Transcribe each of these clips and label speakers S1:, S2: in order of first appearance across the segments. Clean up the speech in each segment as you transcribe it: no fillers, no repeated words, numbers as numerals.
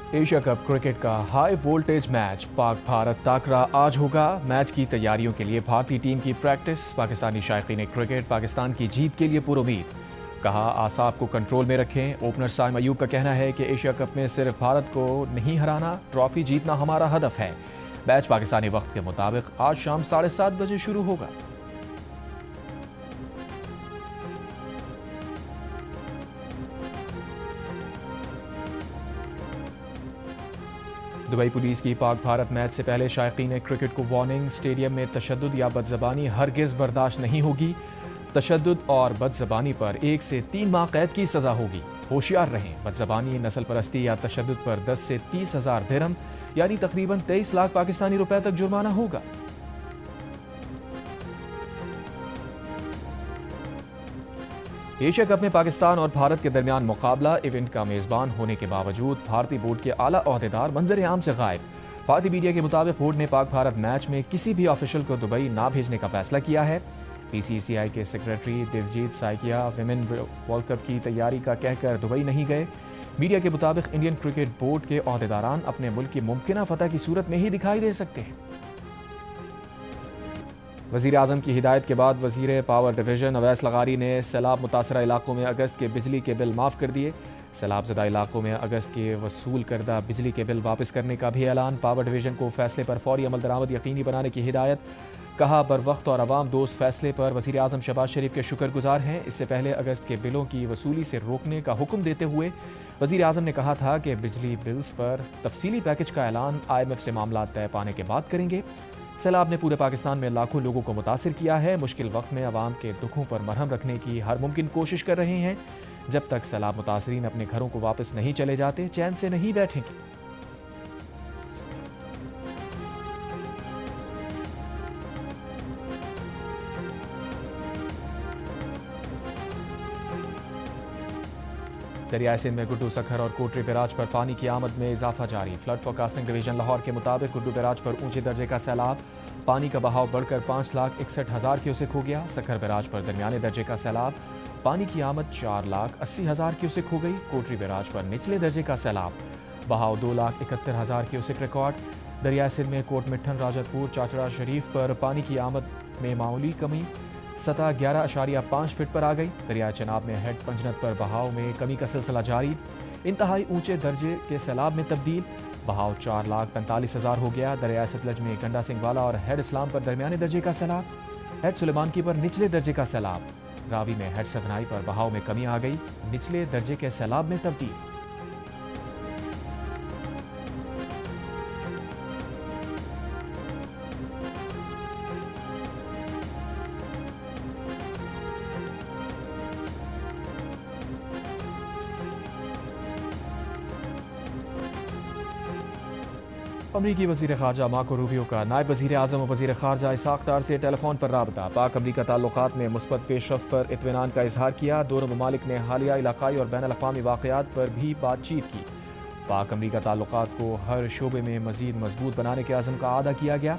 S1: Asia cup cricket का high voltage match Pak Bharat टाकरा आज होगा। मैच की तैयारियों के लिए भारतीय टीम की प्रैक्टिस। पाकिस्तानी शायकीन क्रिकेट पाकिस्तान की जीत के लिए पुरुमीद। कहा आसाब को कंट्रोल में रखें। ओपनर साइम अयूब का कहना है कि एशिया कप में सिर्फ भारत को नहीं हराना, ट्रॉफी जीतना हमारा हदफ है। मैच पाकिस्तानी वक्त के मुताबिक आज शाम 7:30 बजे शुरू होगा। दुबई पुलिस की पाक भारत मैच से पहले शायकीन क्रिकेट को वार्निंग। स्टेडियम में तशद्दुद या बदज़बानी हरगिज़ बर्दाश्त नहीं होगी। तशद्दुद और बदज़बानी पर 1 से 3 माह कैद की सज़ा होगी। होशियार रहें। बदज़बानी, नस्ल परस्ती या तशद्दुद पर 10 से 30,000 दिरहम यानी तकरीबन 23 लाख पाकिस्तानी रुपए तक जुर्माना होगा। एशिया कप में पाकिस्तान और भारत के दरमियान मुकाबला। इवेंट का मेज़बान होने के बावजूद भारतीय बोर्ड के आला ओहदेदार मंजर आम से गायब। भारतीय मीडिया के मुताबिक बोर्ड ने पाक भारत मैच में किसी भी ऑफिशियल को दुबई ना भेजने का फैसला किया है। PCCI के secretary Diljit Saikia women world cup की तैयारी का कहकर दुबई नहीं गए। मीडिया के मुताबिक इंडियन क्रिकेट बोर्ड के ओहदेदारान अपने मुल्क की मुमकिन फतह की सूरत में ही दिखाई दे सकते हैं। वज़ीर आज़म की हिदायत के बाद वज़ीर पावर डिवीज़न अवैस लगारी ने सैलाब मुतासरा इलाकों में अगस्त के बिजली के बिल माफ़ कर दिए। सैलाब ज़दा इलाकों में अगस्त के वसूल करदा बिजली के बिल वापस करने का भी ऐलान। पावर डिवीज़न को फैसले पर फौरी अमल दरामद यकीनी बनाने की हिदायत। कहा बर वक्त और अवाम दोस्त फैसले पर वज़ीर आज़म शहबाज शरीफ के शुक्रगुजार हैं। इससे पहले अगस्त के बिलों की वसूली से रोकने का हुक्म देते हुए वज़ीर आज़म ने कहा था कि बिजली बिल्स पर तफसीली पैकेज का ऐलान IMF से मामला तय पाने के बाद करेंगे। सैलाब ने पूरे पाकिस्तान में लाखों लोगों को मुतासिर किया है। मुश्किल वक्त में आवाम के दुखों पर मरहम रखने की हर मुमकिन कोशिश कर रहे हैं। जब तक सैलाब मुतासरीन अपने घरों को वापस नहीं चले जाते, चैन से नहीं बैठेंगे। दरियाई सिंध में गुड्डू, सखर और कोटरी बैराज पर पानी की आमद में इजाफा जारी। फ्लड फोरकास्टिंग डिवीजन लाहौर के मुताबिक गुड्डू बैराज पर ऊंचे दर्जे का सैलाब। पानी का बहाव बढ़कर 5,61,000 क्यूसेक हो गया। सखर बैराज पर दरमियाने दर्जे का सैलाब। पानी की आमद 4,80,000 क्यूसेक हो गई। कोटरी बैराज पर निचले दर्जे का सैलाब। बहाव 2,71,000 क्यूसेक रिकॉर्ड। दरियाई सिंध में कोट मिठन, राजतपुर, चाचड़ा शरीफ पर पानी की आमद में मामूली कमी। सतह 11.5 फीट पर आ गई। दरिया चनाब में हेड पंजनत पर बहाव में कमी का सिलसिला जारी। इंतहाई ऊंचे दर्जे के सैलाब में तब्दील। बहाव 4,45,000 हो गया। दरिया सतलज में गंडा सिंह वाला और हेड इस्लाम पर दरमियाने दर्जे का सैलाब। हेड सुलेमान की पर निचले दर्जे का सैलाब। रावी में हेड सदनाई पर बहाव में कमी आ गई। निचले दर्जे के सैलाब में तब्दील। अमरीकी वज़ीर ख़ारजा मार्को रूबियो का नायब वज़ीर आज़म और वज़ीर ख़ारजा इसाक़ डार से टेलीफोन पर राबता। पाक अमरीका ताल्लुक़ात में मुस्बत पेशरफ़्त पर इत्मीनान का इजहार किया। दोनों ममालिक ने हालिया इलाक़ाई और बैनुल अक़वामी वाक़यात पर भी बातचीत की। पाक अमरीका ताल्लुक़ात को हर शोबे में मज़ीद मजबूत बनाने के अज़्म का आदा किया गया।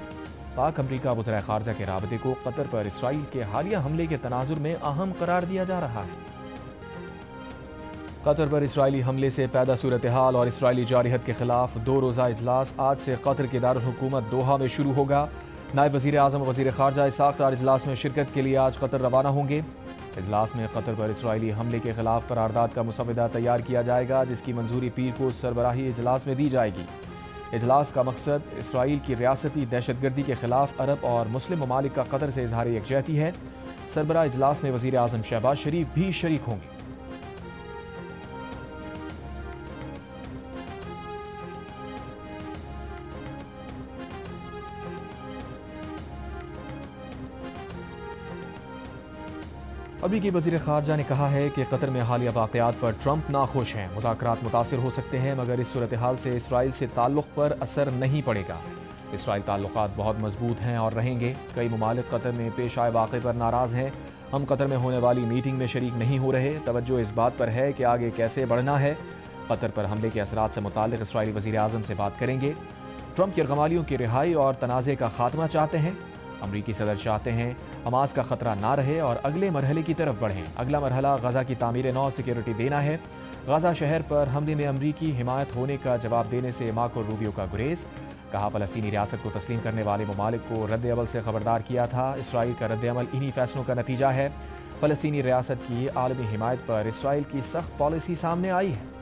S1: पाक अमरीका वज़ीर ख़ारजा के राबते को कतर पर इसराइल के हालिया हमले के तनाजुर में अहम करार दिया जा रहा है। कतर पर इसराइली हमले से पैदा सूरत हाल और इसराइली जारहत के खिलाफ 2 रोज़ा इजलास आज से कतर के दारुल हुकूमत दोहा में शुरू होगा। नायब वज़ीर आज़म और वज़ीर ख़ारजा इसाक़ डार इजलास में शिरकत के लिए आज कतर रवाना होंगे। इजलास में कतर पर इसराइली हमले के खिलाफ करारदाद का मुसवदा तैयार किया जाएगा, जिसकी मंजूरी पीर को सरबराही इजलास में दी जाएगी। इजलास का मकसद इसराइल की रियासती दहशतगर्दी के खिलाफ अरब और मुस्लिम ममालिक का कतर से इजहार यकजहती है। सरबराह इजलास में वज़ीर आज़म शहबाज शरीफ भी शरीक होंगे। अमरीकी वज़ीर ख़ारजा ने कहा है कि कतर में हालिया वाक़यात पर ट्रंप नाखुश हैं। मुज़ाकरात मुतासिर हो सकते हैं, मगर इस सूरत हाल से इसराइल से ताल्लुक़ पर असर नहीं पड़ेगा। इसराइल ताल्लुक़ात बहुत मजबूत हैं और रहेंगे। कई ममालिक कतर में पेश आए वाक़े पर नाराज़ हैं। हम कतर में होने वाली मीटिंग में शरीक नहीं हो रहे। तवज्जो इस बात पर है कि आगे कैसे बढ़ना है। कतर पर हमले के असरात से मुताल्लिक़ इसराइली वज़ीर आज़म से बात करेंगे। ट्रंप यरगमालियों की रिहाई और तनाज़े का खात्मा चाहते हैं। अमरीकी सदर चाहते हैं हमास का खतरा ना रहे और अगले मरहले की तरफ बढ़ें। अगला मरहला गजा की तामीर नौ सिक्योरिटी देना है। गाजा शहर पर हमले में अमरीकी हिमायत होने का जवाब देने से मार्को रूबियो का गुरेज। कहा फ़लस्तीनी रियासत को तस्लीम करने वाले ममालिक को रद्द-ए-अमल से खबरदार किया था। इसराइल का रद्द-ए-अमल इन्हीं फैसलों का नतीजा है। फ़लस्तीनी रियासत की आलमी हिमायत पर इसराइल की सख्त पॉलिसी सामने आई है।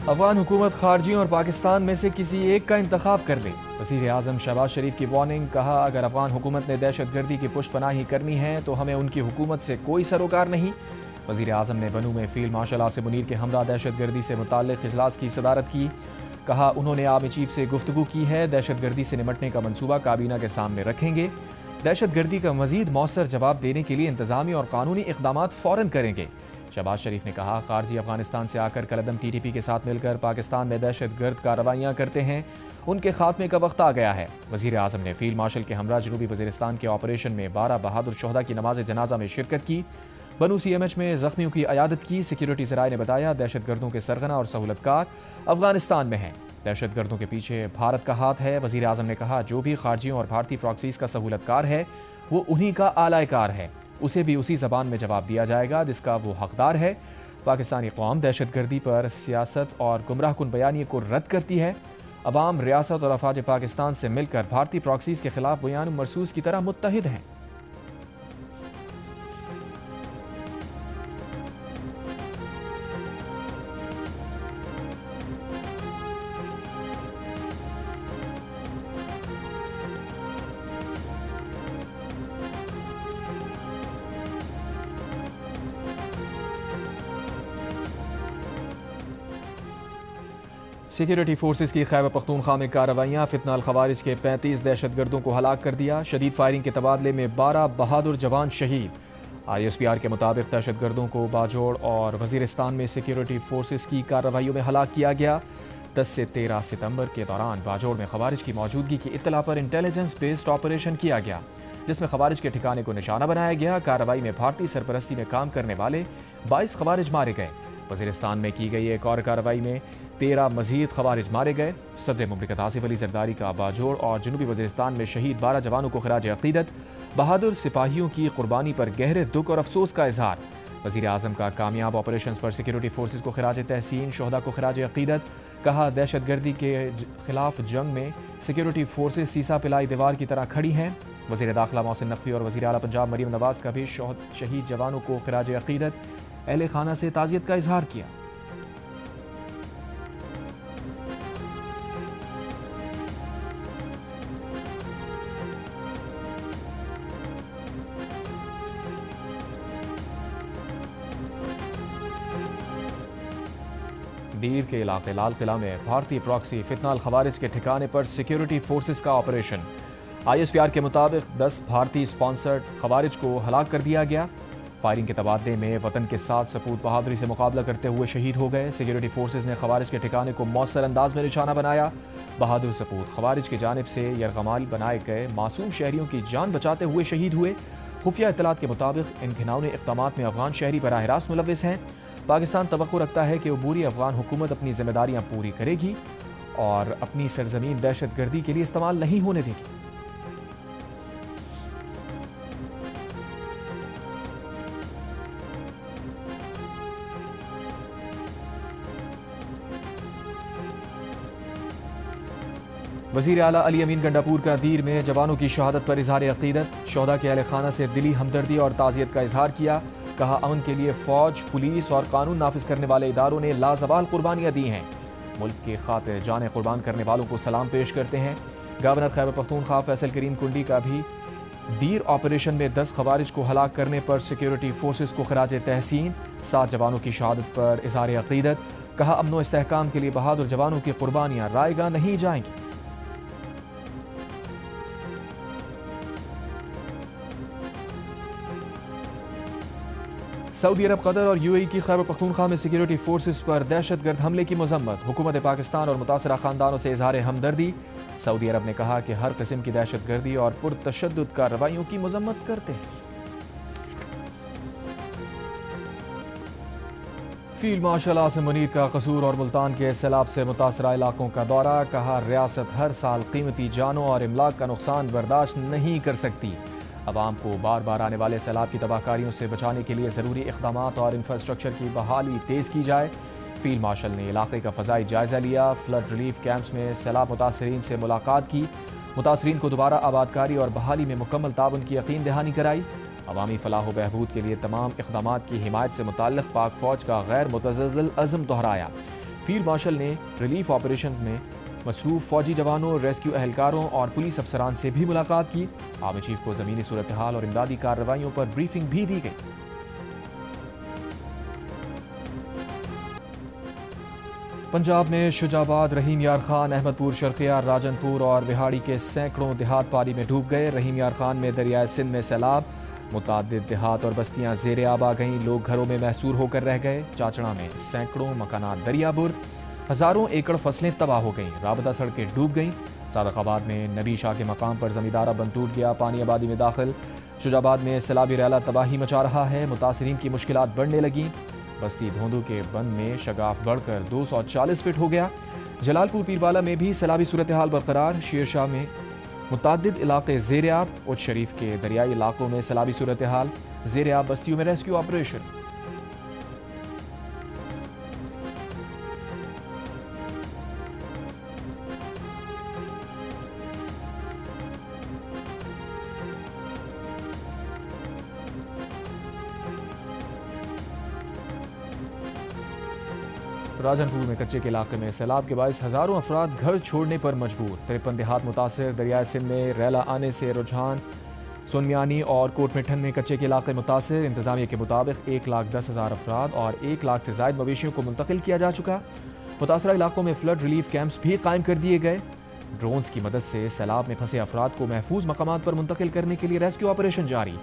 S1: अफगान हुकूमत खारजियों और पाकिस्तान में से किसी एक का इंतखाब कर ले। वज़ीर आज़म शहबाज शरीफ की वार्निंग। कहा, अगर अफगान हुकूमत ने दहशत गर्दी की पुष्टपनाही करनी है तो हमें उनकी हुकूमत से कोई सरोकार नहीं। वज़ीर आज़म ने बनू में फील्ड मार्शल आसिम मुनीर के हमरा दहशत गर्दी से मुताल्लिक़ इजलास की सदारत की। कहा, उन्होंने आर्मी चीफ से गुफ्तगू की है। दहशत गर्दी से निमटने का मनसूबा काबीना के सामने रखेंगे। दहशत गर्दी का मज़ीद मौसर जवाब देने के लिए इंतज़ामी और कानूनी इक़दामात फ़ौरन करेंगे। शहबाज शरीफ ने कहा, खारजी अफगानिस्तान से आकर कलदम TTP के साथ मिलकर पाकिस्तान में दहशत गर्द कार्रवाइयाँ करते हैं, उनके खात्मे का वक्त आ गया है। वज़ीर आज़म ने फील्ड मार्शल के हमरा जनूबी वज़ीरिस्तान के ऑपरेशन में 12 बहादुर शोहदा की नमाज जनाजा में शिरकत की। बनू CMH में ज़ख्मियों की अयादत की। सिक्योरिटी ज़राए ने बताया, दहशत गर्दों के सरगना और सहूलतकार अफगानिस्तान में हैं। दहशत गर्दों के पीछे भारत का हाथ है। वज़ीर आज़म ने कहा, जो भी खारजियों और भारतीय प्रॉक्सीज़ का सहूलतकार है वो उन्हीं का आलायकार है, उसे भी उसी ज़बान में जवाब दिया जाएगा जिसका वो हकदार है। पाकिस्तानी कौम दहशत गर्दी पर सियासत और गुमराहकुन बयानिए को रद्द करती है। अवाम, रियासत और अफवाज पाकिस्तान से मिलकर भारतीय प्रॉक्सीज़ के खिलाफ बयान मरसूस की तरह मुत्तहिद हैं। सिक्योरिटी फोर्सेस की खैबर पख्तूनख्वा में कार्रवाइयाँ। फितना अल खवारिज के 35 दहशत गर्दों को हलाक कर दिया। शदीद फायरिंग के तबादले में 12 बहादुर जवान शहीद। ISPR के मुताबिक दहशत गर्दों को बाजोड़ और वज़ीरिस्तान में सिक्योरिटी फोर्सेस की कार्रवाइयों में हलाक किया गया। 10 से 13 सितंबर के दौरान बाजोड़ में खवारिज की मौजूदगी की इत्तला पर इंटेलिजेंस बेस्ड ऑपरेशन किया गया, जिसमें खवारिज के ठिकाने को निशाना बनाया गया। कार्रवाई में भारतीय सरपरस्ती में काम करने वाले 22 खवारिज मारे गए। वज़ीरिस्तान में की गई एक और कार्रवाई में 13 मजीद खवारिज मारे गए। सदर मुमलिकत आसिफ अली जरदारी का बाजोड़ और जनूबी वज़ीरिस्तान में शहीद 12 जवानों को खिराज अक़ीदत। बहादुर सिपाहियों की कुर्बानी पर गहरे दुख और अफसोस का इजहार। वज़ीर आज़म का कामयाब ऑपरेशन पर सिक्योरिटी फोर्सेस को खिराज तहसीन, शोहदा को खिराज अक़ीदत। कहा, दहशत गर्दी के खिलाफ जंग में सिक्योरिटी फोर्सेस सीसा पिलाई दीवार की तरह खड़ी हैं। वज़ीर दाखिला मोहसिन नकवी और वज़ीर आला पंजाब मरीम नवाज़ का भी शहीद जवानों को खिराज अक़ीदत, अहले खाना से ताज़ियत का इजहार किया। दीर के इलाके लाल किला में भारतीय प्रॉक्सी फितना अल खवारिज के ठिकाने पर सिक्योरिटी फोर्सेस का ऑपरेशन। ISPR के मुताबिक 10 भारतीय स्पॉन्सर्ड खवारिज को हलाक कर दिया गया। फायरिंग के तबादले में वतन के 7 सपूत बहादुरी से मुकाबला करते हुए शहीद हो गए। सिक्योरिटी फोर्सेस ने खवारिज के ठिकाने को मौसर अंदाज में निशाना बनाया। बहादुर सपूत खवारिज की जानिब से यरगमाल बनाए गए मासूम शहरियों की जान बचाते हुए शहीद हुए। खुफिया इत्तलात के मुताबिक इन घिनौने इक़दामात में अफगान शहरी बराह रास्त मुलव्विस हैं। पाकिस्तान तवक्को रखता है कि अबूरी अफगान हुकूमत अपनी जिम्मेदारियां पूरी करेगी और अपनी सरजमीन दहशत गर्दी के लिए इस्तेमाल नहीं होने देगी। वज़ीर आला अली अमीन गंडापुर का दीर में जवानों की शहादत पर इजहार अक़ीदत। शोहदा के अहले खाना से दिली हमदर्दी और ताज़ियत का इजहार किया। कहा, अमन के लिए फ़ौज, पुलिस और कानून नाफिज करने वाले इदारों ने लाजवाल कुर्बानियाँ दी हैं। मुल्क की खातिर जानें कुर्बान करने वालों को सलाम पेश करते हैं। गवर्नर खैबर पख्तूनख्वा फैसल करीम कुंडी का भी दीर ऑपरेशन में 10 खवारिज को हलाक करने पर सिक्योरिटी फोर्सेस को खिराज तहसीन। 7 जवानों की शहादत पर इजहार अक़ीदत। कहा, अमन व इस्तेहकाम के लिए बहादुर जवानों की कुर्बानियाँ रायगा नहीं जाएंगी। सऊदी अरब, कतर और UAE की खैबर पख्तूनख्वा में सिक्योरिटी फोर्सेस पर दहशतगर्द हमले की मजम्मत। हुकूमत पाकिस्तान और मुतासरा खानदानों से इजहार हमदर्दी। सऊदी अरब ने कहा कि हर किस्म की दहशतगर्दी और पुरतशद्दुद कार्रवाइयों की मजम्मत करते हैं। फील्ड मार्शल आसिम मुनीर का कसूर और मुल्तान के सैलाब से मुतासरा इलाकों का दौरा। कहा, रियासत हर साल कीमती जानों और इमलाक का नुकसान बर्दाश्त नहीं कर सकती। अवाम को बार बार आने वाले सैलाब की तबाहकारियों से बचाने के लिए ज़रूरी इक़दाम और इंफ्रास्ट्रक्चर की बहाली तेज़ की जाए। फील्ड मार्शल ने इलाके का फ़ज़ाई जायज़ा लिया। फ्लड रिलीफ कैंप्स में सैलाब मुतासरीन से मुलाकात की। मुतासरीन को दोबारा आबादकारी और बहाली में मुकम्मल ताउन की यकीन दहानी कराई। अवामी फलाह बहबूद के लिए तमाम इक़दाम की हिमायत से मुताल्लिक़ पाक फ़ौज का गैर मुतज़ल्ज़ल अज़्म दोहराया। फील्ड मार्शल ने रिलीफ ऑपरेशन में मसरूफ़ फ़ौजी जवानों, रेस्क्यू एहलकारों और पुलिस अफसरान से भी मुलाकात की। आर्मी चीफ को ज़मीनी सूरत हाल और इमदादी कार्रवाइयों पर ब्रीफिंग भी दी गई। पंजाब में शुजाबाद, रहीम यार खान, अहमदपुर, शर्किया, राजनपुर और विहाड़ी के सैकड़ों देहात पानी में डूब गए। रहीम यार खान में दरियाए सिंध में सैलाब, मुतादिद देहात और बस्तियां ज़ेरे आब आ गईं। लोग घरों में महसूर होकर रह गए। चाचड़ा में सैकड़ों मकानात दरियाबुर, हज़ारों एकड़ फसलें तबाह हो गईं। राबता सड़कें डूब गईं। सादकाबाद में नबी शाह के मकाम पर ज़मींदारा बंद टूट गया, पानी आबादी में दाखिल। शुजाबाद में सैलाबी रैला तबाही मचा रहा है, मुतासरीन की मुश्किलात बढ़ने लगीं। बस्ती धोंदू के बंद में शगाफ बढ़कर 240 फीट हो गया। जलालपुर पीरवाला में भी सैलाबी सूरत हाल बरकरार। शेरशाह में मुतादिद इलाके ज़ेरे आब, उच्च शरीफ के दरियाई इलाकों में सैलाबी सूरत हाल। ज़ेरे आब बस्तियों में रेस्क्यू ऑपरेशन। राजनपुर में कच्चे के इलाके में सैलाब के बायस हज़ारों अफराद घर छोड़ने पर मजबूर। 53 देहात मुतासर। दरियाए सिंध में रैला आने से रुझान। सोनमियानी और कोटमिठन में कच्चे के इलाके मुतासर। इंतजामिया के मुताबिक 1,10,000 अफराद और 1 लाख से ज़ायद मवेशियों को मुंतकिल किया जा चुका। मुतासरा इलाकों में फ्लड रिलीफ कैंप्स भी कायम कर दिए गए। ड्रोन्स की मदद से सैलाब में फंसे अफराद को महफूज मकामात पर मुंतकिल करने के लिए रेस्क्यू ऑपरेशन जारी।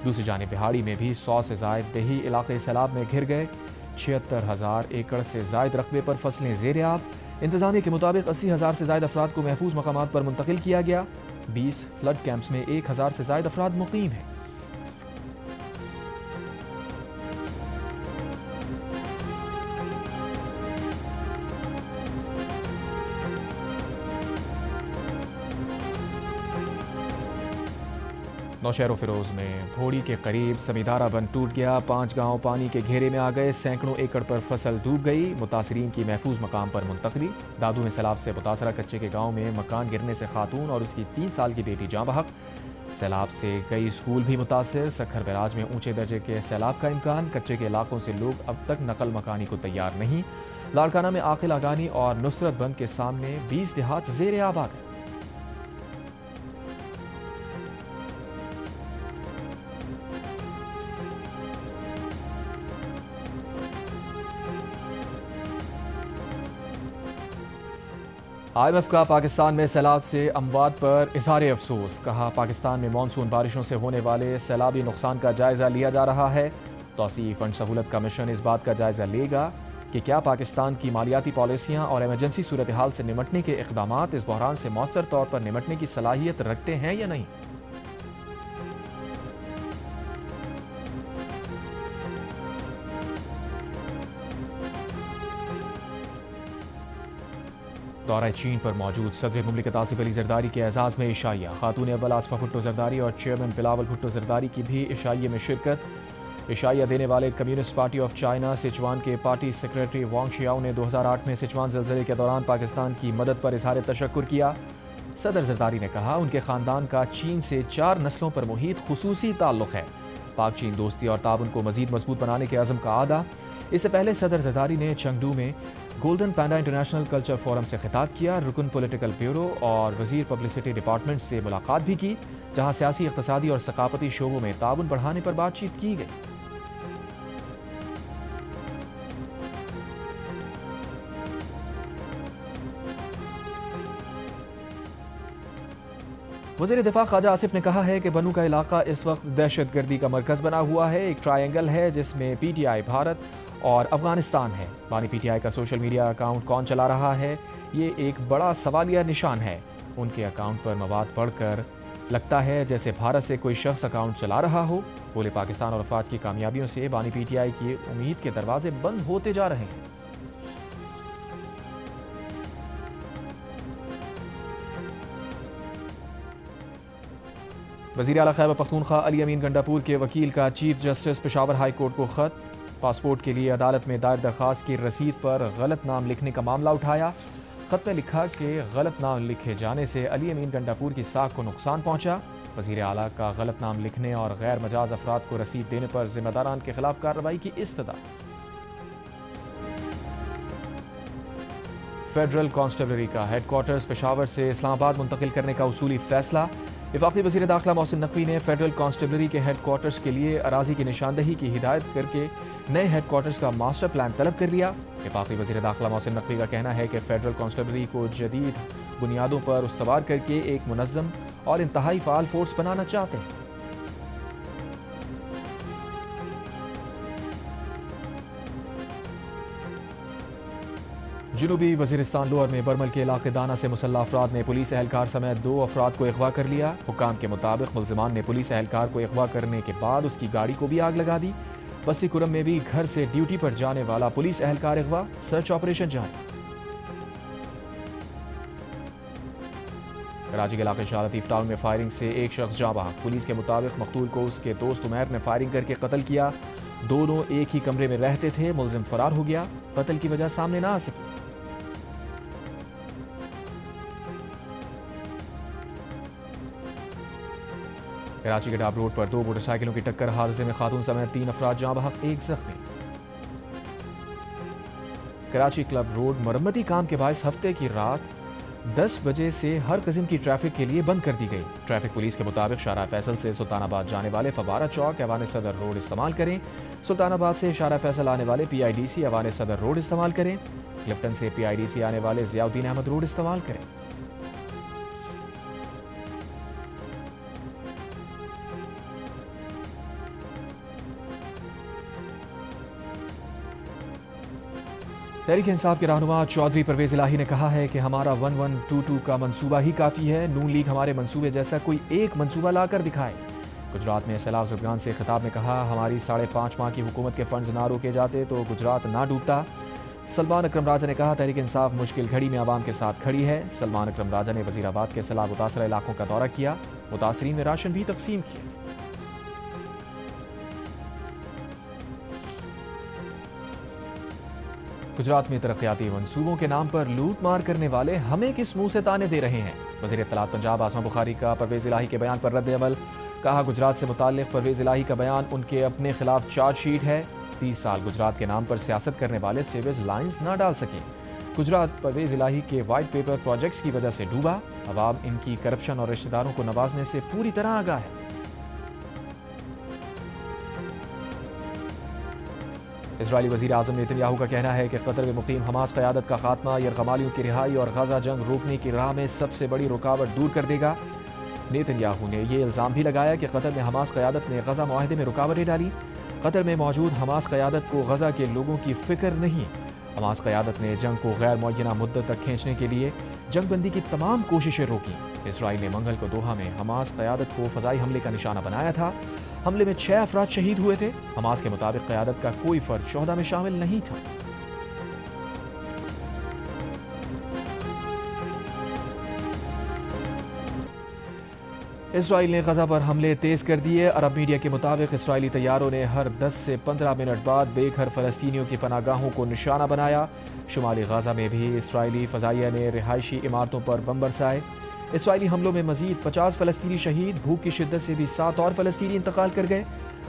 S1: दूसरी जानिब बिहाड़ी में भी 100 से ज़ायद देही इलाके सैलाब में घिर गए। 76,000 एकड़ से ज़ायद रकबे पर फसलें ज़ेरे आब। इंतजामिया के मुताबिक 80,000 से ज़ायद अफराद को महफूज मकामात पर मुंतकिल किया गया। 20 फ्लड कैंप्स में 1,000 से ज़ायद अफराद मुकीम हैं। नौशहर फिरोज में भोड़ी के करीब समीदारा बंद टूट गया। 5 गांव पानी के घेरे में आ गए। सैकड़ों एकड़ पर फसल डूब गई। मुतासरीन की महफूज मकाम पर मुंतकली। दादू में सैलाब से मुतासरा कच्चे के गांव में मकान गिरने से खातून और उसकी 3 साल की बेटी जाँ बहक। सैलाब से कई स्कूल भी मुतासर। सखर बैराज में ऊंचे दर्जे के सैलाब का इम्कान। कच्चे के इलाकों से लोग अब तक नकल मकानी को तैयार नहीं। लाड़काना में आकिल आगानी और नुसरत बंद के सामने 20 देहात ज़ेरे आब आ गए। IMF का पाकिस्तान में सैलाब से अमवात पर इज़हार अफसोस। कहा, पाकिस्तान में मानसून बारिशों से होने वाले सैलाबी नुकसान का जायज़ा लिया जा रहा है। तौसीई फंड सहूलत कमीशन इस बात का जायज़ा लेगा कि क्या पाकिस्तान की मालियाती पॉलिसियाँ और एमरजेंसी सूरत हाल से निमटने के इक़दामात इस बहरान से मौसर तौर पर निमटने की सलाहियत रखते हैं या नहीं। दौरा चीन पर मौजूद सदर मुमलिकत आसिफ अली जरदारी के एजाज़ में इशाइया। खातून अव्वल आसफा भुट्टो जरदारी और चेयरमैन बिलावल भुट्टो जरदारी की भी इशाइये में शिरकत। इशाइया देने वाले communist party of China Sichuan के पार्टी सेक्रेटरी वांग शियाओ ने 2008 में सिचुआन ज़लज़ले के दौरान पाकिस्तान की मदद पर इज़हार तशक्कुर किया। सदर जरदारी ने कहा, उनके ख़ानदान का चीन से 4 नस्लों पर मुहित खुसूसी ताल्लुक़ है। पाक चीन दोस्ती और ताउन को मज़ीद मजबूत बनाने के अज़म का आदा। इससे पहले सदर जरदारी ने चंगडू में गोल्डन पैंडा इंटरनेशनल कल्चर फोरम से खिताब किया। रुकन पॉलिटिकल ब्यूरो और वज़ीर पब्लिसिटी डिपार्टमेंट से मुलाकात भी की, जहां सियासी, इक़्तिसादी और सकाफती शोबों में ताउन बढ़ाने पर बातचीत की गई। वज़ीर दिफा ख्वाजा आसिफ ने कहा है कि बनू का इलाका इस वक्त दहशतगर्दी का मरकज़ बना हुआ है। एक ट्रायंगल है जिसमें PTI भारत और अफगानिस्तान है। बानी PTI का सोशल मीडिया अकाउंट कौन चला रहा है, ये एक बड़ा सवालिया निशान है। उनके अकाउंट पर मवाद पढ़कर लगता है जैसे भारत से कोई शख्स अकाउंट चला रहा हो। बोले पाकिस्तान और अफवाज की कामयाबियों से बानी पीटीआई की उम्मीद के दरवाजे बंद होते जा रहे हैं। वज़ीर आला खैबर पख्तूनख्वा अली अमीन गंडापुर के वकील का chief justice Peshawar high court को खत। पासपोर्ट के लिए अदालत में दायर दरख्वास्त की रसीद पर गलत नाम लिखने का मामला उठाया। खत में लिखा कि गलत नाम लिखे जाने से अली अमीन गंडापुर की साख को नुकसान पहुंचा। वज़ीर आला का गलत नाम लिखने और गैर मजाज अफराद को रसीद देने पर जिम्मेदारान के खिलाफ कार्रवाई की इस्तदा। फेडरल कांस्टेबलरी का हेडक्वार्टर्स पेशावर से इस्लामाबाद मुंतकिल करने का उसूली फैसला। वफाकी वज़ीर दाखिला मोहसिन नकवी ने फेडरल कांस्टेबलरी के हेडक्वार्टर्स के लिए अराजी की निशानदही की हिदायत करके नए हेडक्वार्टर्स का मास्टर प्लान तलब कर लिया। वफाकी वज़ीर दाखिला मोहसिन नकवी का कहना है कि फेडरल कांस्टेबलरी को जदीद बुनियादों पर उस्तवार करके एक मुनज़्ज़म और इंतहाई फ़ाल फोर्स बनाना चाहते हैं। जनूबी वज़ीरिस्तान लोअर में बरमल के इलाके दाना से मुसल्लह अफराद ने पुलिस एहलकार समेत 2 अफराद को अगवा कर लिया। हुक्काम के मुताबिक मुल्ज़िमान ने पुलिस एहलकार को अगवा करने के बाद उसकी गाड़ी को भी आग लगा दी। बस्ती कुरम में भी घर से ड्यूटी पर जाने वाला पुलिस एहलकार अगवा, सर्च ऑपरेशन जारी। कराची के इलाके शाह लतीफ टाउन में फायरिंग से एक शख्स जाँ बहक। पुलिस के मुताबिक मकतूल को उसके दोस्त उमैर ने फायरिंग करके कत्ल किया। दोनों एक ही कमरे में रहते थे। मुल्जिम फरार हो गया। कत्ल की वजह सामने ना आ सकी। कराची के डाब रोड पर 2 मोटरसाइकिलों की टक्कर, हादसे में खातून समेत 3 अफराद जाँ बहक, 1 जख्मी। कराची क्लब रोड मरम्मती काम के बायस हफ्ते की रात 10 बजे से हर किस्म की ट्रैफिक के लिए बंद कर दी गई। ट्रैफिक पुलिस के मुताबिक शारा फैसल से सुल्तानाबाद जाने वाले फवारा चौक ऐवान सदर रोड इस्तेमाल करें। सुल्तानाबाद से शारा फैसल आने वाले PIDC ऐवान सदर रोड इस्तेमाल करें। क्लिफ्टन से PIDC आने वाले ज़ियाउद्दीन अहमद रोड इस्तेमाल करें। तहरीक इंसाफ के रहनुमा चौधरी परवेज इलाही ने कहा है कि हमारा 1122 का मंसूबा ही काफ़ी है। नून लीग हमारे मंसूबे जैसा कोई एक मंसूबा लाकर दिखाए। गुजरात में सैलाब ज़दगान से खिताब में कहा, हमारी 5.5 माह की हुकूमत के फंड्स ना रोके जाते तो गुजरात ना डूबता। सलमान अकरम राजा ने कहा, तहरीक इंसाफ मुश्किल घड़ी में आवाम के साथ खड़ी है। सलमान अकरम राजा ने वज़ीराबाद के सैलाब मुतासरा इलाकों का दौरा किया। मुतासरीन में राशन भी तकसीम किया। गुजरात में तरक्याती मंसूबों के नाम पर लूट मार करने वाले हमें किस मुंह से ताने दे रहे हैं। वज़ीर इत्तलात पंजाब आसमा बुखारी का परवेज इलाही के बयान पर रद्द अमल। कहा, गुजरात से मुताल्लिक़ परवेज इलाही का बयान उनके अपने खिलाफ चार्जशीट है। 30 साल गुजरात के नाम पर सियासत करने वाले सीवेज लाइन्स ना डाल सके। गुजरात परवेज इलाही के वाइट पेपर प्रोजेक्ट्स की वजह से डूबा। अवाम इनकी करप्शन और रिश्तेदारों को नवाजने से पूरी तरह आगाह है। इजरायली वज़ीर आज़म नेतन्याहू का कहना है कि कतर में मुकीम हमास क़यादत का खात्मा यरगमालियों की रिहाई और गाज़ा जंग रोकने की राह में सबसे बड़ी रुकावट दूर कर देगा। नेतन्याहू ने यह इल्ज़ाम भी लगाया कि कतर में हमास क़यादत ने गज़ा मुआहदे में रुकावटें डाली। कतर में मौजूद हमास क़यादत को गज़ा के लोगों की फ़िक्र नहीं। हमास क़यादत ने जंग को गैर मुअय्यना मुद्दत तक खींचने के लिए जंगबंदी की तमाम कोशिशें रोकी। इसराइल ने मंगल को दोहा में हमास क़यादत को फ़ज़ाई हमले का निशाना बनाया था। हमले में 6 अफराद शहीद हुए थे। हमास के मुताबिक क़यादत का कोई फ़र्द शोहदा में शामिल नहीं था। इसराइल ने गज़ा पर हमले तेज़ कर दिए। अरब मीडिया के मुताबिक इसराइली तैयारों ने हर 10 से 15 मिनट बाद बेघर फ़लस्तीनियों की पनागाहों को निशाना बनाया। शुमाली गाज़ा में भी इसराइली फ़ज़ाइया ने रिहायशी इमारतों पर बम बरसाए। इसराइली हमलों में मज़ीद 50 फ़लस्तीनी शहीद, भूख की शिद्दत से भी 7 और फ़लस्तीनी इंतकाल कर गए।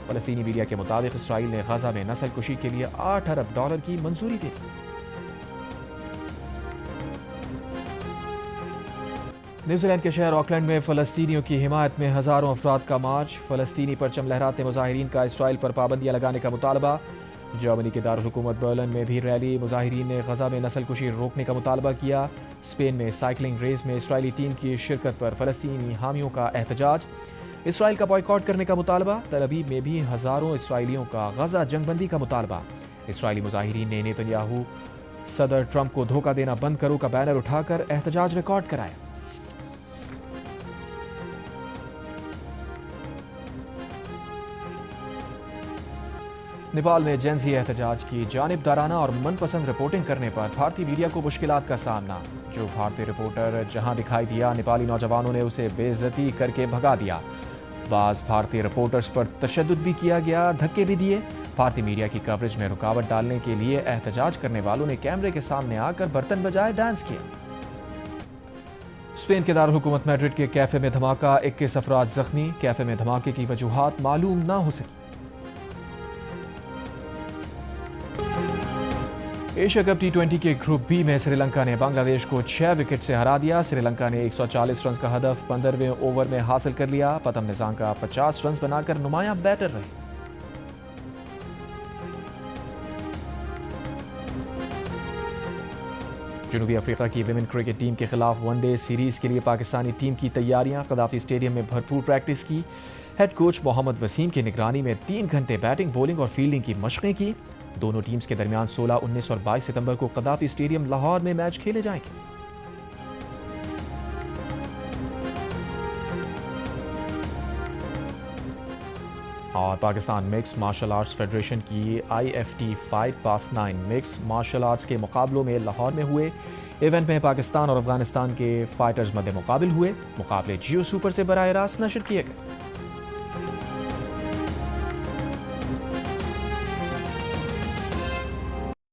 S1: फ़लस्तीनी मीडिया के मुताबिक इसराइल ने गाज़ा में नस्ल कुशी के लिए $8 अरब की मंजूरी दी। न्यूजीलैंड के शहर ऑकलैंड में फ़लस्तीनियों की हिमायत में हज़ारों अफराद का मार्च। फ़लस्तीनी परचम लहराते मुजाहिरीन का इसराइल पर पाबंदियाँ लगाने का मुतालबा। जर्मनी के दारुल हुकूमत बर्लिन में भी रैली। मुजाहिरीन ने गज़ा में नस्ल कुशी रोकने का मुतालबा किया। स्पेन में साइकिलिंग रेस में इसराइली टीम की शिरकत पर फ़लस्तीनी हामियों का एहतजाज। इसराइल का बॉयकॉट करने का मुतालबा। तल अवीव में भी हज़ारों इसराइलियों का गज़ा जंगबंदी का मुतालबा। इसराइली मुजाहिरीन ने नेतन्याहू सदर ट्रंप को धोखा देना बंद करो का बैनर उठाकर एहतजाज रिकॉर्ड कराया। नेपाल में जेंजी एहतजाज की जानिबदाराना और मनपसंद रिपोर्टिंग करने पर भारतीय मीडिया को मुश्किलात का सामना। जो भारतीय रिपोर्टर जहां दिखाई दिया, नेपाली नौजवानों ने उसे बेइज्जती करके भगा दिया। बाज़ भारतीय रिपोर्टर्स पर तशद्दुद भी किया गया, धक्के भी दिए। भारतीय मीडिया की कवरेज में रुकावट डालने के लिए एहतजाज करने वालों ने कैमरे के सामने आकर बर्तन बजाए, डांस किया। स्पेन के दारुल-हुकूमत मैड्रिड के कैफे में धमाका, 21 अफराद जख्मी। कैफे में धमाके की वजूहात मालूम ना हो सकी। एशिया कप T20 के ग्रुप बी में श्रीलंका ने बांग्लादेश को 6 विकेट से हरा दिया। श्रीलंका ने 140 रन का हदफ 15वें ओवर में हासिल कर लिया। पतम निजाम का 50 रन बनाकर नुमायां बैटर रहे। जनूबी अफ्रीका की विमेन क्रिकेट टीम के खिलाफ वनडे सीरीज के लिए पाकिस्तानी टीम की तैयारियां। कदाफी स्टेडियम में भरपूर प्रैक्टिस की। हेड कोच मोहम्मद वसीम की निगरानी में 3 घंटे बैटिंग, बॉलिंग और फील्डिंग की मशकें की। दोनों टीम्स के दरमियान 16, 19 और 22 सितंबर को कदाफी स्टेडियम लाहौर में मैच खेले जाएंगे। और Pakistan mix martial arts federation की IFT fight pass 9 mix martial arts के मुकाबलों में लाहौर में हुए। इवेंट में पाकिस्तान और अफगानिस्तान के फाइटर्स मध्य मुकाबिल हुए। मुकाबले जियो सुपर से बराह रास्त नशर किए गए।